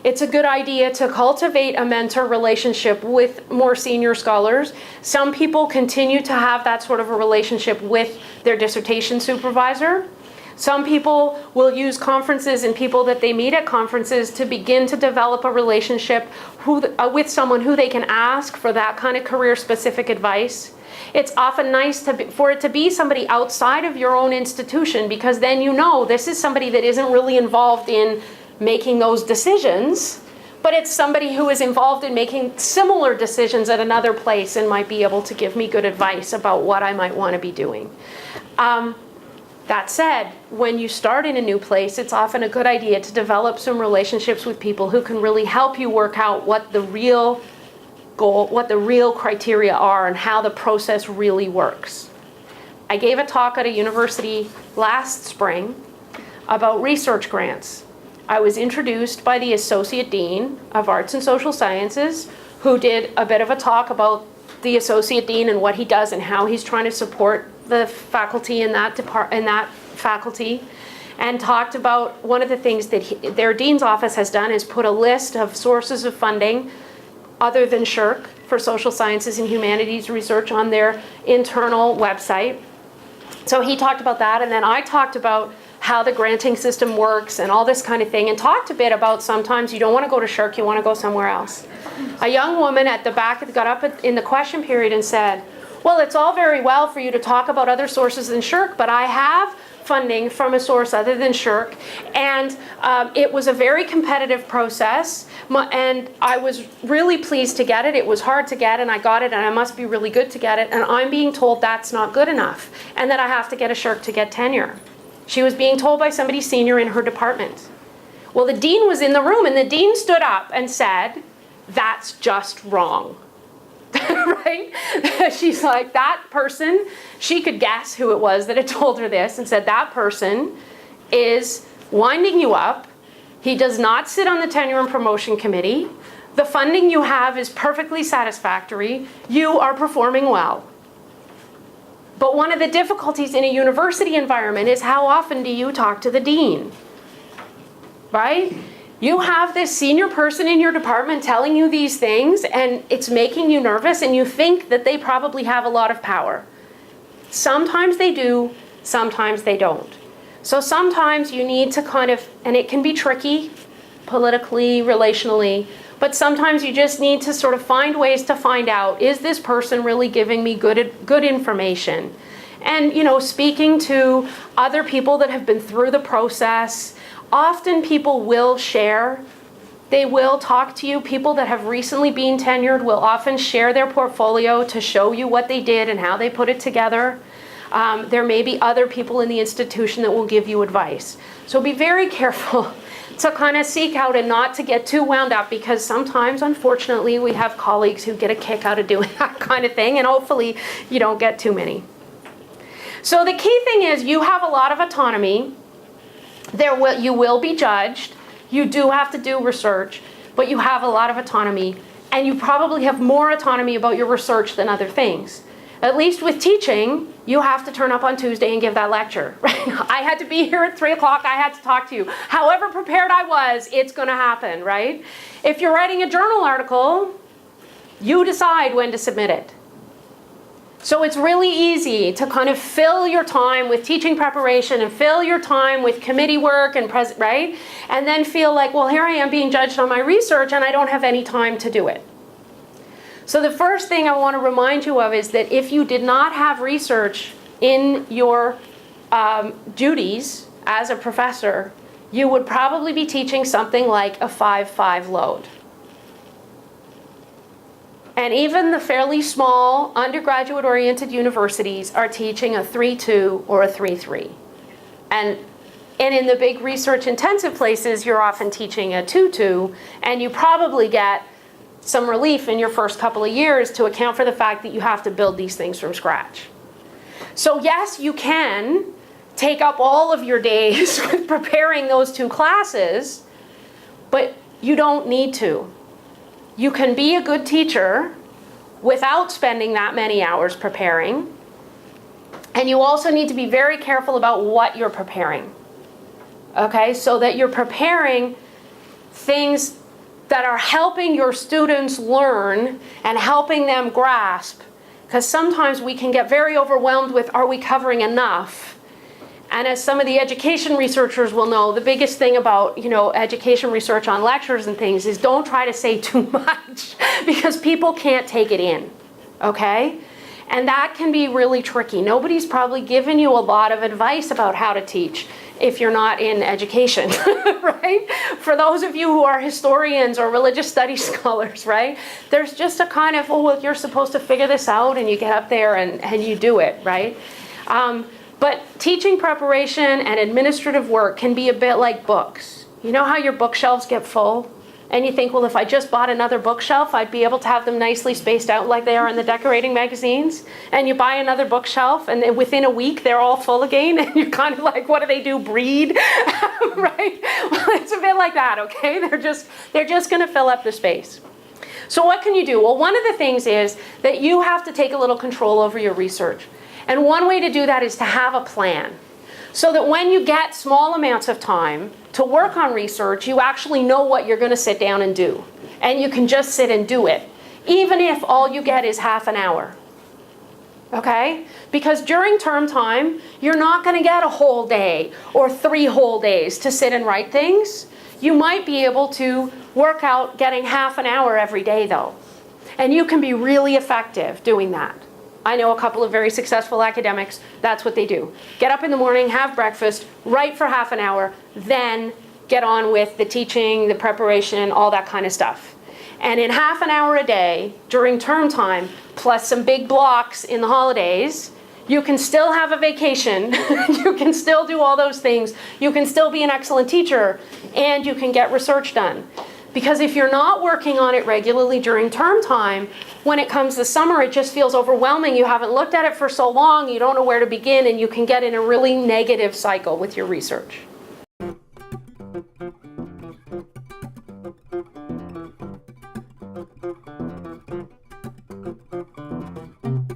It's a good idea to cultivate a mentor relationship with more senior scholars. Some people continue to have that sort of a relationship with their dissertation supervisor. Some people will use conferences and people that they meet at conferences to begin to develop a relationship with someone who they can ask for that kind of career-specific advice. It's often nice for it to be somebody outside of your own institution, because then you know this is somebody that isn't really involved in making those decisions, but it's somebody who is involved in making similar decisions at another place and might be able to give me good advice about what I might want to be doing. That said, when you start in a new place, it's often a good idea to develop some relationships with people who can really help you work out what the real goal, what the real criteria are, and how the process really works. I gave a talk at a university last spring about research grants. I was introduced by the Associate Dean of Arts and Social Sciences, who did a bit of a talk about the Associate Dean and what he does and how he's trying to support the faculty in that faculty, and talked about one of the things that their dean's office has done is put a list of sources of funding other than SSHRC for social sciences and humanities research on their internal website. So he talked about that, and then I talked about how the granting system works and all this kind of thing, and talked a bit about sometimes you don't want to go to SSHRC, you want to go somewhere else. A young woman at the back got up in the question period and said, well, it's all very well for you to talk about other sources than SSHRC, but I have funding from a source other than SSHRC, and it was a very competitive process, and I was really pleased to get it. It was hard to get, and I got it, and I must be really good to get it, and I'm being told that's not good enough, and that I have to get a SSHRC to get tenure. She was being told by somebody senior in her department. Well, the dean was in the room, and the dean stood up and said, that's just wrong. Right? She's like, that person, she could guess who it was that had told her this, and said, that person is winding you up. He does not sit on the tenure and promotion committee. The funding you have is perfectly satisfactory. You are performing well. But one of the difficulties in a university environment is how often do you talk to the dean? Right? You have this senior person in your department telling you these things, and it's making you nervous, and you think that they probably have a lot of power. Sometimes they do, sometimes they don't. So sometimes you need to kind of, and it can be tricky, politically, relationally, but sometimes you just need to sort of find ways to find out, is this person really giving me good information? And, you know, speaking to other people that have been through the process. Often people will share, they will talk to you. People that have recently been tenured will often share their portfolio to show you what they did and how they put it together. There may be other people in the institution that will give you advice. So be very careful to kind of seek out and not to get too wound up, because sometimes, unfortunately, we have colleagues who get a kick out of doing that kind of thing, and hopefully you don't get too many. So the key thing is you have a lot of autonomy. You will be judged. You do have to do research, but you have a lot of autonomy, and you probably have more autonomy about your research than other things. At least with teaching, you have to turn up on Tuesday and give that lecture. Right? I had to be here at 3 o'clock. I had to talk to you. However prepared I was, it's going to happen, right? If you're writing a journal article, you decide when to submit it. So it's really easy to kind of fill your time with teaching preparation and fill your time with committee work and right? And then feel like, well, here I am being judged on my research and I don't have any time to do it. So the first thing I want to remind you of is that if you did not have research in your duties as a professor, you would probably be teaching something like a 5-5 load. And even the fairly small undergraduate-oriented universities are teaching a 3-2 or a 3-3. And in the big research-intensive places, you're often teaching a 2-2, and you probably get some relief in your first couple of years to account for the fact that you have to build these things from scratch. So yes, you can take up all of your days with preparing those 2 classes, but you don't need to. You can be a good teacher without spending that many hours preparing. And you also need to be very careful about what you're preparing. Okay, so that you're preparing things that are helping your students learn and helping them grasp. Because sometimes we can get very overwhelmed with, are we covering enough? And as some of the education researchers will know, the biggest thing about, education research on lectures and things is don't try to say too much because people can't take it in, okay? And that can be really tricky. Nobody's probably given you a lot of advice about how to teach if you're not in education, right? For those of you who are historians or religious studies scholars, right? There's just a kind of, well, you're supposed to figure this out, and you get up there and you do it, right? But teaching preparation and administrative work can be a bit like books. You know how your bookshelves get full? And you think, well, if I just bought another bookshelf, I'd be able to have them nicely spaced out like they are in the decorating magazines. And you buy another bookshelf, and then within a week, they're all full again. And you're kind of like, what do? Breed? Right? Well, it's a bit like that, okay? They're just going to fill up the space. So what can you do? Well, one of the things is that you have to take a little control over your research. And one way to do that is to have a plan. So that when you get small amounts of time to work on research, you actually know what you're going to sit down and do. And you can just sit and do it, even if all you get is half an hour. Okay? Because during term time, you're not going to get a whole day or 3 whole days to sit and write things. You might be able to work out getting half an hour every day, though. And you can be really effective doing that. I know a couple of very successful academics, that's what they do. Get up in the morning, have breakfast, write for half an hour, then get on with the teaching, the preparation, all that kind of stuff. And in half an hour a day, during term time, plus some big blocks in the holidays, you can still have a vacation, you can still do all those things, you can still be an excellent teacher, and you can get research done. Because if you're not working on it regularly during term time, when it comes to summer, it just feels overwhelming. You haven't looked at it for so long, you don't know where to begin, and you can get in a really negative cycle with your research.